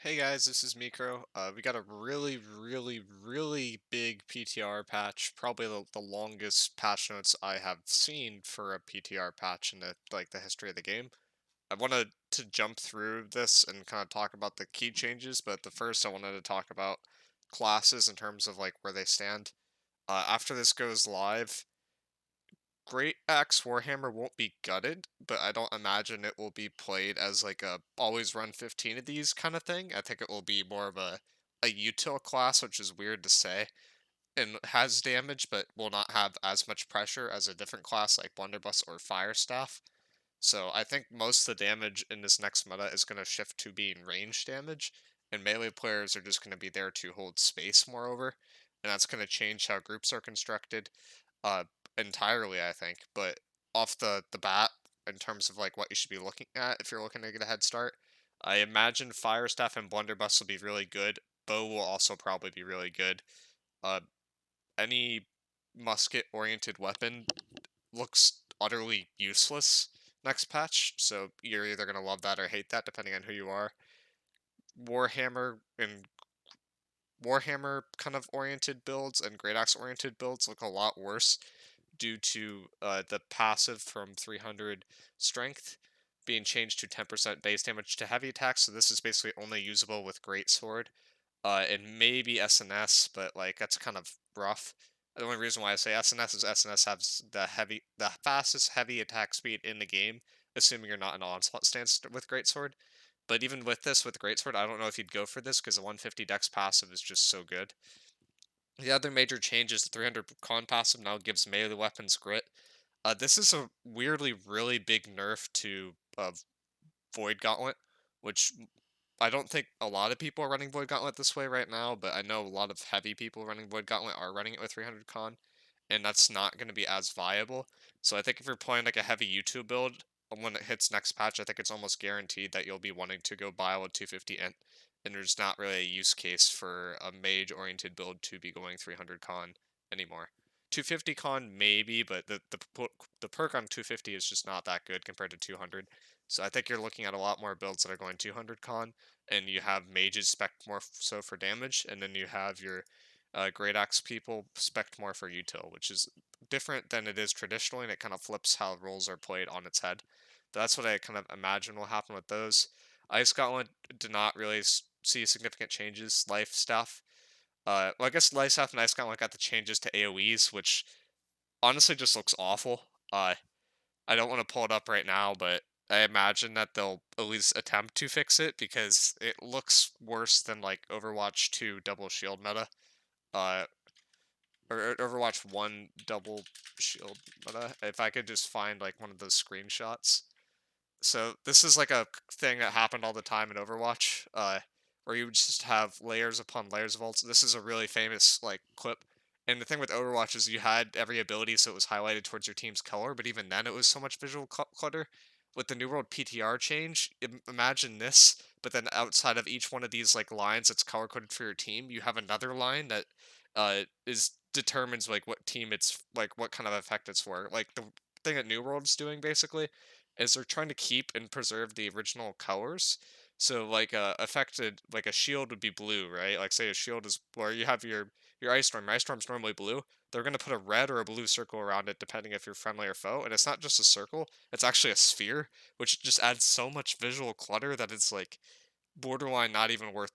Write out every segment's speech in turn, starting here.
Hey guys, this is Mikro. We got a really big PTR patch, probably the longest patch notes I have seen for a PTR patch in the history of the game. I wanted to jump through this and kind of talk about the key changes, but the first I wanted to talk about classes in terms of like where they stand. After this goes live, Great Axe Warhammer won't be gutted, but I don't imagine it will be played as like a always run 15 of these kind of thing. I think it will be more of a util class, which is weird to say, and has damage, but will not have as much pressure as a different class like Blunderbuss or Fire Staff. So I think most of the damage in this next meta is going to shift to being range damage, and melee players are just going to be there to hold space moreover, and that's going to change how groups are constructed uh entirely, I think. But off the bat, in terms of like what you should be looking at if you're looking to get a head start, I imagine Fire Staff and Blunderbuss will be really good. Bow will also probably be really good. Uh, any musket oriented weapon looks utterly useless next patch, so you're either gonna love that or hate that depending on who you are. Warhammer and Warhammer kind of oriented builds and Great Axe oriented builds look a lot worse due to the passive from 300 strength being changed to 10% base damage to heavy attacks. So this is basically only usable with Greatsword and maybe SNS, but like that's kind of rough. The only reason why I say SNS is SNS has the fastest heavy attack speed in the game, assuming you're not in onslaught stance with Greatsword. But even with this, with Greatsword, I don't know if you'd go for this because the 150 Dex passive is just so good. The other major change is the 300 con passive now gives melee weapons grit. This is a weirdly really big nerf to Void Gauntlet, which I don't think a lot of people are running Void Gauntlet this way right now, but I know a lot of heavy people running Void Gauntlet are running it with 300 con, and that's not going to be as viable. So I think if you're playing like a heavy YouTube build, when it hits next patch, I think it's almost guaranteed that you'll be wanting to go Bile with 250 int, and there's not really a use case for a mage-oriented build to be going 300 con anymore. 250 con maybe, but the perk on 250 is just not that good compared to 200. So I think you're looking at a lot more builds that are going 200 con, and you have mages spec more so for damage, and then you have your Great Axe people spec more for util, which is different than it is traditionally, and it kind of flips how roles are played on its head. That's what I kind of imagine will happen with those. Ice Gauntlet did not really see significant changes. Life stuff. Well, I guess Life Staff and Ice Gauntlet got the changes to AoEs, which honestly just looks awful. I don't want to pull it up right now, but I imagine that they'll at least attempt to fix it because it looks worse than like Overwatch 2 double shield meta. Uh, or Overwatch 1 double shield meta. If I could just find like one of those screenshots. So this is like a thing that happened all the time in Overwatch, where you would just have layers upon layers of ults. This is a really famous like clip. And the thing with Overwatch is you had every ability, so it was highlighted towards your team's color. But even then, it was so much visual clutter. With the New World PTR change, imagine this. But then outside of each one of these like lines that's color coded for your team, you have another line that is determines like what team it's like what kind of effect it's for. Like the thing that New World's doing basically is they're trying to keep and preserve the original colors. So like affected like a shield would be blue, right? Like say a shield is where you have your ice storm. Your ice storm's normally blue. They're gonna put a red or a blue circle around it depending if you're friendly or foe. And it's not just a circle; it's actually a sphere, which just adds so much visual clutter that it's like borderline not even worth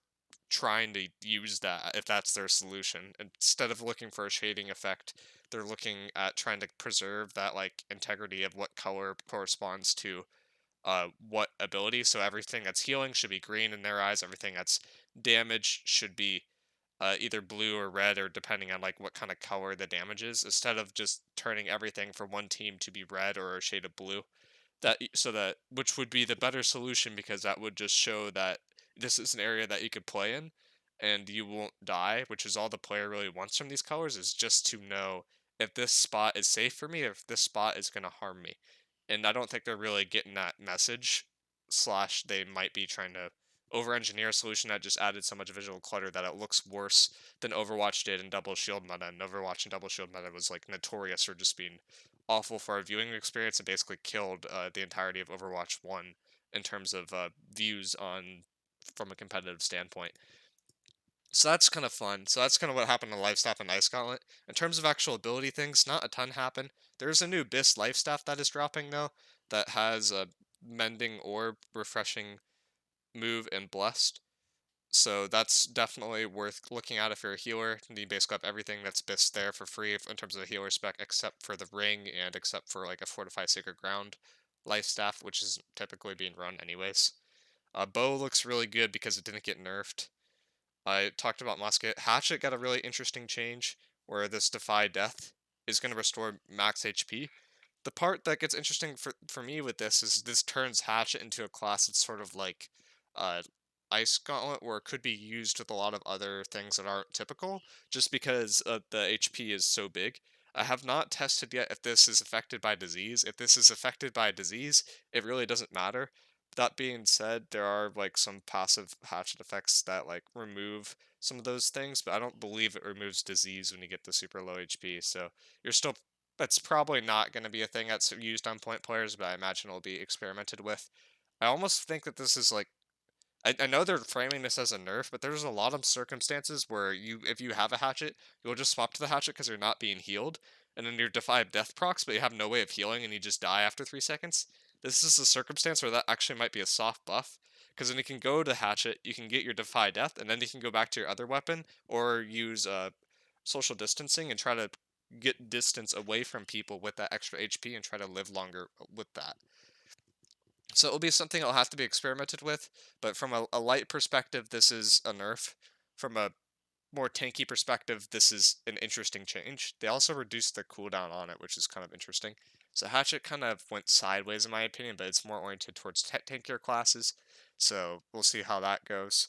trying to use that if that's their solution. Instead of looking for a shading effect, they're looking at trying to preserve that like integrity of what color corresponds to what ability. So everything that's healing should be green in their eyes. Everything that's damage should be either blue or red, or depending on like what kind of color the damage is. Instead of just turning everything for one team to be red or a shade of blue, so that which would be the better solution because that would just show that this is an area that you could play in and you won't die, which is all the player really wants from these colors, is just to know if this spot is safe for me or if this spot is going to harm me. And I don't think they're really getting that message, slash they might be trying to over engineer a solution that just added so much visual clutter that it looks worse than Overwatch did in double shield meta. And Overwatch and double shield meta was like notorious for just being awful for our viewing experience and basically killed the entirety of Overwatch 1 in terms of views on from a competitive standpoint. So that's kind of fun. So that's kind of what happened to Lifestaff and Ice Gauntlet. In terms of actual ability things, not a ton happen. There's a new Bis Lifestaff that is dropping though, that has a Mending Orb, Refreshing Move, and Blessed. So that's definitely worth looking at if you're a healer. You basically have everything that's Bis there for free in terms of a healer spec, except for the ring and except for like a Fortify Sacred Ground Lifestaff, which is typically being run anyways. Bow looks really good because it didn't get nerfed. I talked about Musket. Hatchet got a really interesting change where this Defy Death is going to restore max HP. The part that gets interesting for me with this turns Hatchet into a class that's sort of like uh, Ice Gauntlet, where it could be used with a lot of other things that aren't typical, just because the HP is so big. I have not tested yet if this is affected by disease. If this is affected by disease, it really doesn't matter. That being said, there are like some passive hatchet effects that like remove some of those things, but I don't believe it removes disease when you get the super low HP. So you're still that's probably not going to be a thing that's used on point players, but I imagine it'll be experimented with. I almost think that this is like I know they're framing this as a nerf, but there's a lot of circumstances where if you have a hatchet, you'll just swap to the hatchet because you're not being healed, and then you're Defy Death procs, but you have no way of healing and you just die after 3 seconds. This is a circumstance where that actually might be a soft buff, because then you can go to hatchet, you can get your Defy Death, and then you can go back to your other weapon, or use social distancing and try to get distance away from people with that extra HP and try to live longer with that. So it'll be something that'll have to be experimented with, but from a light perspective, this is a nerf. From a more tanky perspective, this is an interesting change. They also reduced the cooldown on it, which is kind of interesting. So Hatchet kind of went sideways in my opinion, but it's more oriented towards tankier classes. So we'll see how that goes.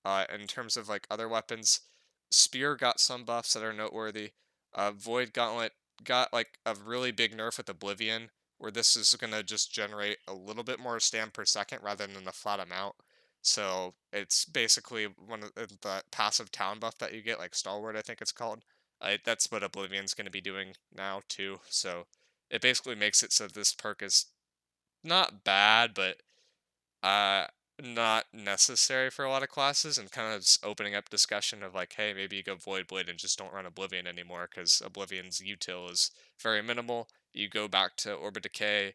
In terms of like other weapons, Spear got some buffs that are noteworthy. Void Gauntlet got like a really big nerf with Oblivion, where this is gonna just generate a little bit more stam per second rather than the flat amount. So it's basically one of the passive town buff that you get, like Stalwart, I think it's called. That's what Oblivion's going to be doing now too. So it basically makes it so this perk is not bad, but uh, not necessary for a lot of classes, and kind of just opening up discussion of like, hey, maybe you go Void Blade and just don't run Oblivion anymore because Oblivion's util is very minimal. You go back to Orbit Decay,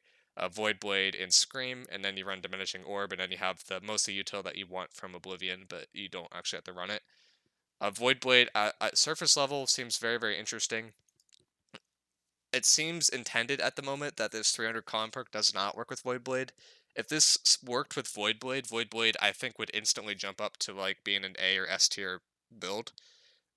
Void Blade, and Scream, and then you run Diminishing Orb, and then you have the most of the util that you want from Oblivion, but you don't actually have to run it. Void Blade at surface level seems very, very interesting. It seems intended at the moment that this 300 con perk does not work with Void Blade. If this worked with Void Blade, Void Blade I think would instantly jump up to like being an A or S tier build,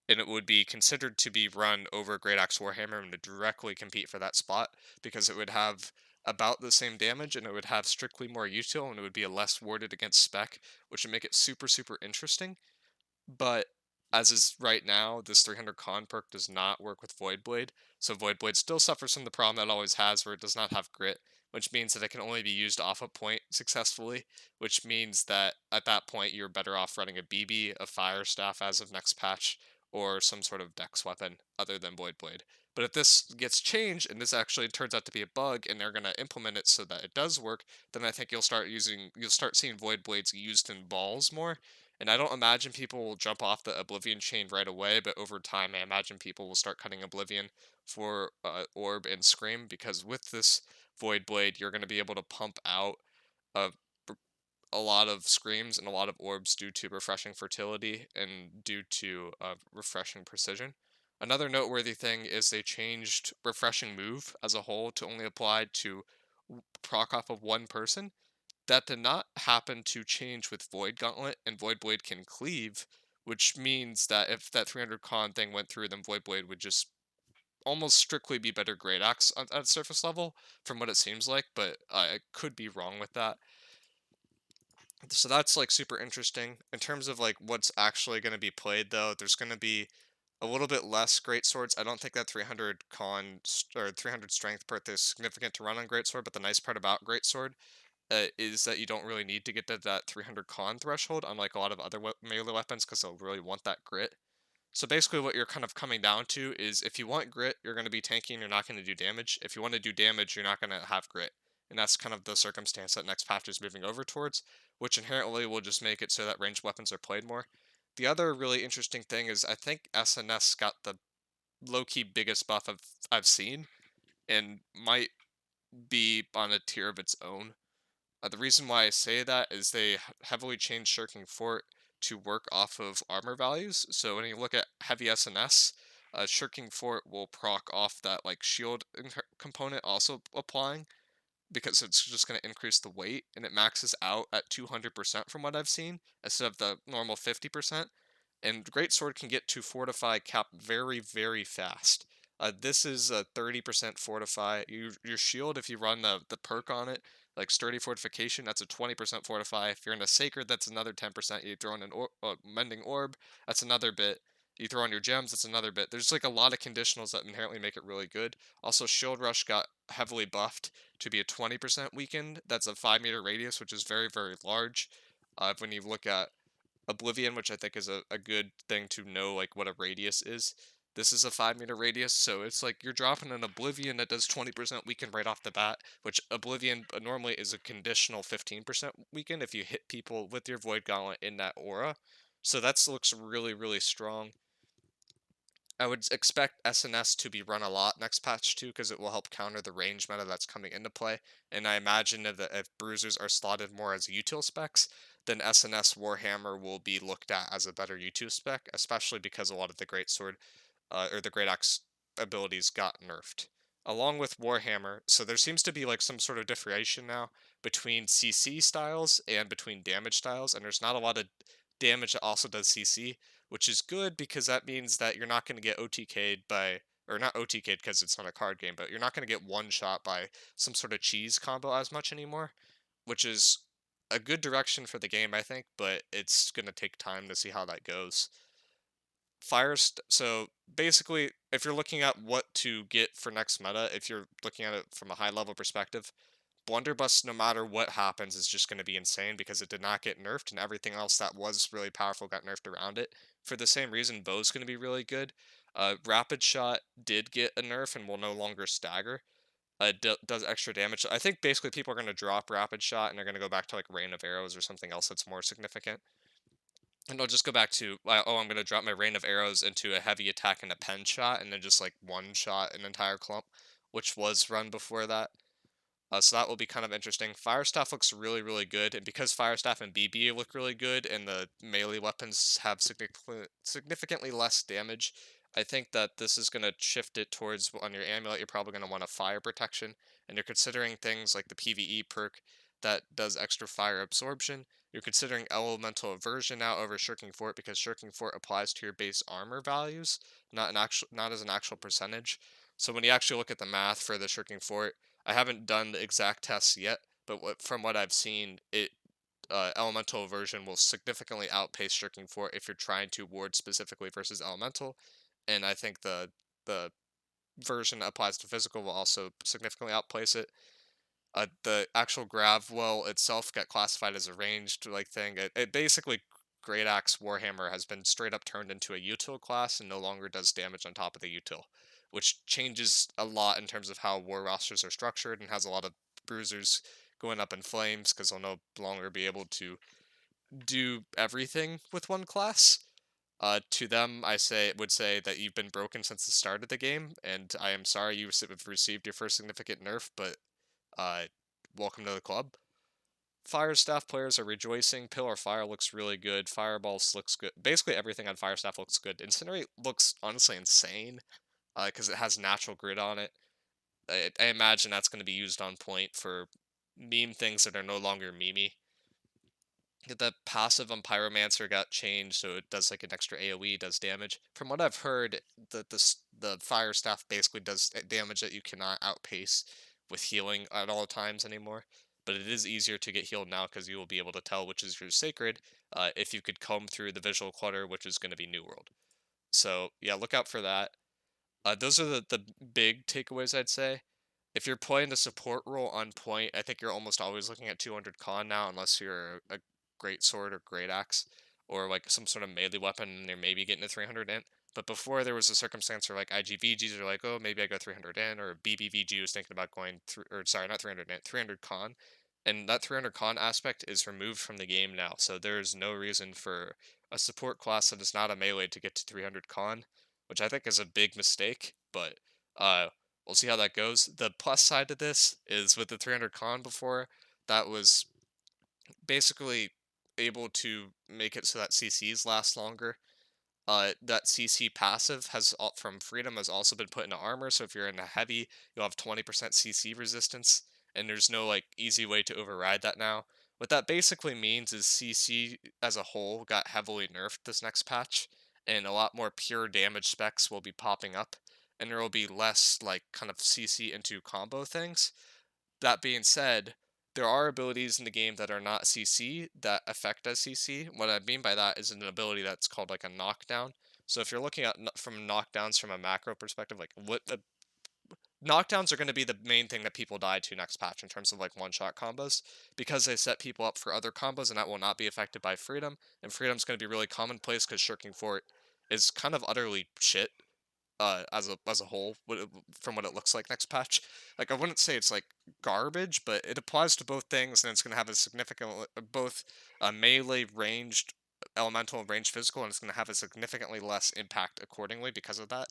and it would be considered to be run over Great Axe Warhammer and to directly compete for that spot because it would have about the same damage and it would have strictly more util and it would be a less warded against spec, which would make it super super interesting. But as is right now, this 300 con perk does not work with Void Blade, so Void Blade still suffers from the problem that it always has where it does not have grit, which means that it can only be used off a point successfully, which means that at that point you're better off running a BB, a Fire Staff as of next patch, or some sort of dex weapon other than Void Blade. But if this gets changed and this actually turns out to be a bug and they're going to implement it so that it does work, then I think you'll start seeing Void Blades used in balls more, and I don't imagine people will jump off the Oblivion chain right away, but over time, I imagine people will start cutting Oblivion for Orb and Scream, because with this Void Blade, you're going to be able to pump out a, a lot of Screams and a lot of Orbs due to refreshing fertility and due to refreshing precision. Another noteworthy thing is they changed refreshing move as a whole to only apply to proc off of one person. That did not happen to change with Void Gauntlet, and Void Blade can cleave, which means that if that 300 con thing went through, then Void Blade would just almost strictly be better Great Axe at surface level, from what it seems like, but I could be wrong with that. So that's like super interesting. In terms of like what's actually going to be played, though, there's going to be a little bit less great swords. I don't think that 300 con or 300 strength perk is significant to run on great sword, but the nice part about great sword is that you don't really need to get to that 300 con threshold, unlike a lot of other melee weapons, because they'll really want that grit. So basically what you're kind of coming down to is if you want grit, you're going to be tanking, you're not going to do damage. If you want to do damage, you're not going to have grit. and that's kind of the circumstance that next patch is moving over towards, which inherently will just make it so that ranged weapons are played more. The other really interesting thing is I think SNS got the low-key biggest buff I've seen, and might be on a tier of its own. The reason why I say that is they heavily changed Shirking Fort to work off of armor values. So when you look at heavy SNS, Shirking Fort will proc off that like shield component also applying, because it's just going to increase the weight, and it maxes out at 200% from what I've seen instead of the normal 50%. And Greatsword can get to fortify cap very, very fast. This is a 30% fortify. Your shield, if you run the perk on it, like sturdy fortification, that's a 20% fortify. If you're in a sacred, that's another 10%. You throw in an mending orb, that's another bit. You throw in your gems, that's another bit. There's like a lot of conditionals that inherently make it really good. Also, Shield Rush got heavily buffed to be a 20% weakened. That's a 5 meter radius, which is very, very large. When you look at Oblivion, which I think is a good thing to know, like what a radius is. This is a 5 meter radius, so it's like you're dropping an Oblivion that does 20% weaken right off the bat, which Oblivion normally is a conditional 15% weaken if you hit people with your Void Gauntlet in that aura. So that looks really, really strong. I would expect SNS to be run a lot next patch too, because it will help counter the range meta that's coming into play. And I imagine if bruisers are slotted more as util specs, then SNS Warhammer will be looked at as a better util spec, especially because a lot of the greatsword or the great axe abilities got nerfed. Along with Warhammer, so there seems to be like some sort of differentiation now between CC styles and between damage styles, and there's not a lot of damage that also does CC, which is good because that means that you're not going to get OTK'd by, or not OTK'd because it's not a card game, but you're not going to get one shot by some sort of cheese combo as much anymore, which is a good direction for the game, I think, but it's going to take time to see how that goes. So basically, if you're looking at what to get for next meta, if you're looking at it from a high level perspective, Blunderbuss, no matter what happens, is just going to be insane because it did not get nerfed, and everything else that was really powerful got nerfed around it. For the same reason, Bow's going to be really good. Rapid Shot did get a nerf and will no longer stagger. Does extra damage. I think basically people are going to drop Rapid Shot and they're going to go back to like Rain of Arrows or something else that's more significant. And I'll just go back to, oh, I'm going to drop my Rain of Arrows into a heavy attack and a pen shot, and then just like one shot an entire clump, which was run before that. So that will be kind of interesting. Fire Staff looks really, really good, and because Fire Staff and BB look really good, and the melee weapons have significantly less damage, I think that this is going to shift it towards, on your amulet, you're probably going to want a fire protection, and you're considering things like the PvE perk that does extra fire absorption. You're considering Elemental Aversion now over Shirking Fort because Shirking Fort applies to your base armor values, not as an actual percentage. So when you actually look at the math for the Shirking Fort, I haven't done the exact tests yet, but from what I've seen, elemental aversion will significantly outpace Shirking Fort if you're trying to ward specifically versus elemental, and I think the version that applies to physical will also significantly outpace it. The actual grav well itself got classified as a ranged like thing. It basically Great Axe Warhammer has been straight up turned into a util class and no longer does damage on top of the util, which changes a lot in terms of how war rosters are structured and has a lot of bruisers going up in flames because they'll no longer be able to do everything with one class. To them, would say that you've been broken since the start of the game, and I am sorry you have received your first significant nerf, but uh, welcome to the club. Fire Staff players are rejoicing. Pillar Fire looks really good. Fireballs looks good. Basically everything on Fire Staff looks good. Incinerate looks honestly insane because it has natural grid on it. I imagine that's going to be used on point for meme things that are no longer memey. The passive on Pyromancer got changed, so it does like an extra AoE, does damage. From what I've heard, the Fire Staff basically does damage that you cannot outpace with healing at all times anymore. But it is easier to get healed now because you will be able to tell which is your sacred if you could comb through the visual clutter, which is going to be New World. So yeah, look out for that. Those are the big takeaways, I'd say. If you're playing the support role on point, I think you're almost always looking at 200 con now, unless you're a great sword or great axe, or like some sort of melee weapon, and they're maybe getting a 300 int. But before there was a circumstance where like IGVGs are like, oh, maybe I go 300 in, or BBVG was thinking about going through, or sorry, not 300 in, 300 con, and that 300 con aspect is removed from the game now. So there's no reason for a support class that is not a melee to get to 300 con, which I think is a big mistake. But we'll see how that goes. The plus side to this is with the 300 con before, that was basically able to make it so that CCs last longer. That CC passive from Freedom has also been put into armor, so if you're in a heavy, you'll have 20% CC resistance, and there's no like easy way to override that now. What that basically means is CC as a whole got heavily nerfed this next patch, and a lot more pure damage specs will be popping up, and there will be less like kind of CC into combo things. That being said, there are abilities in the game that are not CC that affect as CC. What I mean by that is an ability that's called like a knockdown. So if you're looking at from knockdowns from a macro perspective, like what the knockdowns are going to be the main thing that people die to next patch in terms of like one-shot combos, because they set people up for other combos, and that will not be affected by Freedom. And Freedom's going to be really commonplace because Shirking Fort is kind of utterly shit as a whole, from what it looks like next patch. Like I wouldn't say it's like garbage, but it applies to both things, and it's going to have a significant both melee ranged elemental and ranged physical, and it's going to have a significantly less impact accordingly because of that.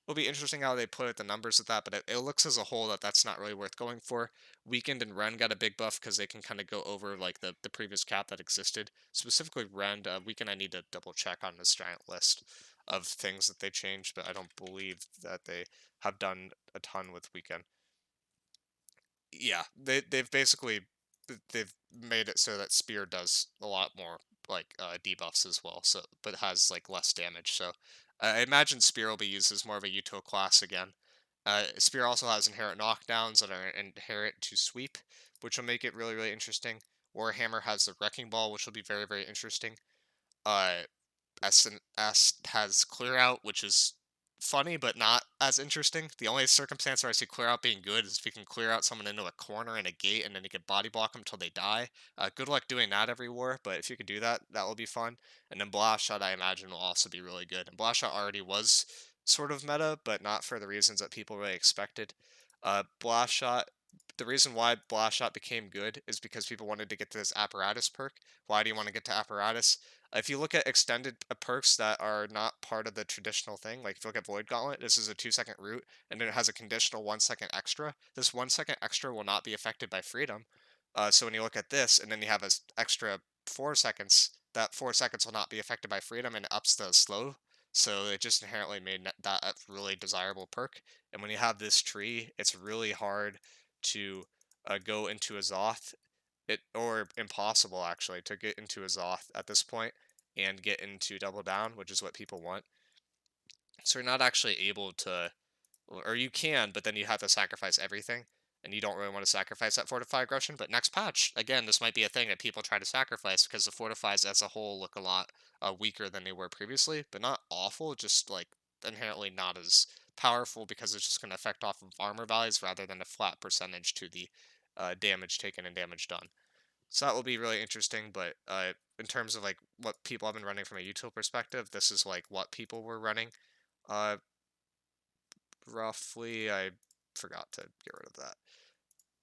It'll be interesting how they put the numbers with that, but it looks as a whole that that's not really worth going for. Weekend and Ren got a big buff because they can kind of go over like the previous cap that existed. Specifically Ren, Weekend I need to double check on this giant list of things that they changed, but I don't believe that they have done a ton with Weekend. Yeah, they've basically they've made it so that Spear does a lot more like debuffs as well, so but has like less damage. So I imagine Spear will be used as more of a util class again. Spear also has inherent knockdowns that are inherent to sweep, which will make it really interesting. Warhammer has the Wrecking Ball, which will be very interesting. Uh, S has clear out, which is funny but not as interesting. The only circumstance where I see clear out being good is if you can clear out someone into a corner and a gate, and then you can body block them until they die. Good luck doing that every war, but if you can do that, that will be fun. And then blast shot, I imagine, will also be really good. And blast shot already was sort of meta, but not for the reasons that people really expected. Blast shot. The reason why Blast Shot became good is because people wanted to get to this apparatus perk. Why do you want to get to apparatus? If you look at extended perks that are not part of the traditional thing, like if you look at Void Gauntlet, this is a 2-second root, and then it has a conditional 1 second extra. This 1 second extra will not be affected by Freedom. So when you look at this, and then you have an extra 4 seconds, that 4 seconds will not be affected by Freedom, and it ups the slow. So it just inherently made that a really desirable perk. And when you have this tree, it's really hard to go into a Zoth, or impossible actually to get into a Zoth at this point and get into Double Down, which is what people want. So you're not actually able to, or you can, but then you have to sacrifice everything, and you don't really want to sacrifice that Fortify aggression. But next patch, again, this might be a thing that people try to sacrifice because the Fortifies as a whole look a lot weaker than they were previously, but not awful, just like inherently not as powerful because it's just going to affect off of armor values rather than a flat percentage to the damage taken and damage done. So that will be really interesting, but in terms of like what people have been running from a util perspective, this is like what people were running. Uh, Roughly, I forgot to get rid of that.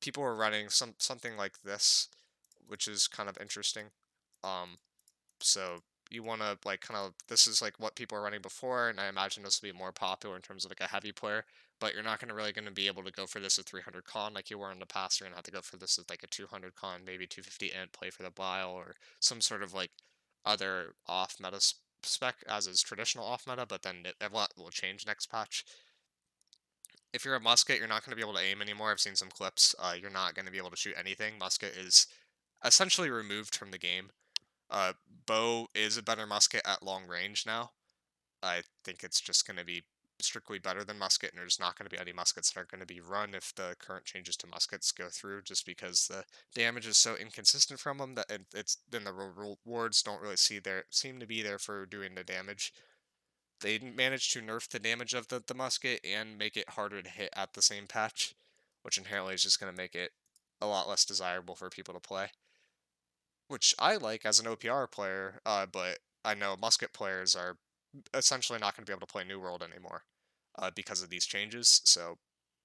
People were running something like this, which is kind of interesting. Um, so you want to like kind of, this is like what people are running before, and I imagine this will be more popular in terms of like a heavy player, but you're not really going to be able to go for this at 300 con like you were in the past. You're going to have to go for this at like a 200 con, maybe 250 int, play for the bile, or some sort of like other off meta spec as is traditional off meta, but then a lot will change next patch. If you're a musket, you're not going to be able to aim anymore. I've seen some clips. You're not going to be able to shoot anything. Musket is essentially removed from the game. Bow is a better musket at long range now. I think it's just going to be strictly better than musket, and there's not going to be any muskets that are going to be run if the current changes to muskets go through, just because the damage is so inconsistent from them that it's then the rewards don't really seem to be there for doing the damage. They managed to nerf the damage of the musket and make it harder to hit at the same patch, which inherently is just going to make it a lot less desirable for people to play, which I like as an OPR player, but I know musket players are essentially not going to be able to play New World anymore because of these changes. So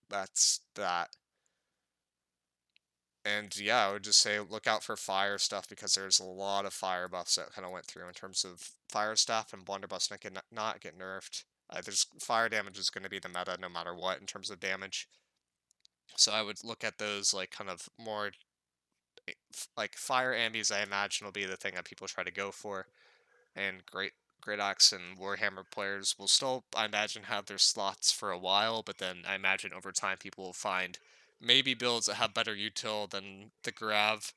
that's that. And yeah, I would just say look out for fire stuff because there's a lot of fire buffs that kind of went through in terms of fire stuff and blunderbuss not get nerfed. There's fire damage is going to be the meta no matter what in terms of damage. So I would look at those like kind of more like fire ambies. I imagine will be the thing that people try to go for, and Great Axe and Warhammer players will still, I imagine, have their slots for a while, but then I imagine over time people will find maybe builds that have better util than the Grav,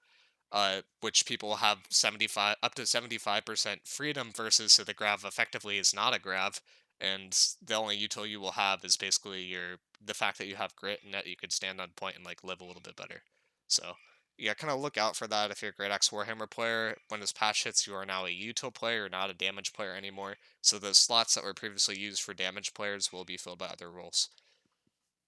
which people have 75 up to 75% freedom versus, so the Grav effectively is not a Grav, and the only util you will have is basically the fact that you have grit and that you could stand on point and like live a little bit better. So yeah, kind of look out for that if you're a Great Axe Warhammer player. When this patch hits, you are now a util player, not a damage player anymore. So those slots that were previously used for damage players will be filled by other roles.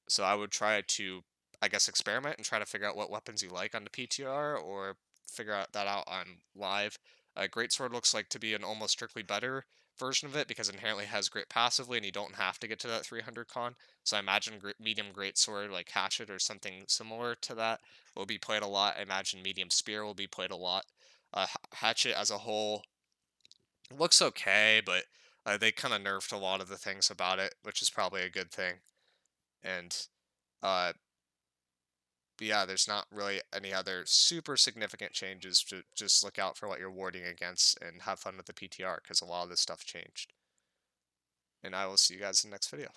So I would try to, I guess, experiment and try to figure out what weapons you like on the PTR or figure out that out on live. Greatsword looks like to be an almost strictly better version of it because it inherently has grit passively and you don't have to get to that 300 con. So I imagine medium greatsword like hatchet or something similar to that will be played a lot. I imagine medium spear will be played a lot. Hatchet as a whole looks okay, but they kind of nerfed a lot of the things about it, which is probably a good thing. And uh, but yeah, there's not really any other super significant changes. To just look out for what you're warding against and have fun with the PTR because a lot of this stuff changed. And I will see you guys in the next video.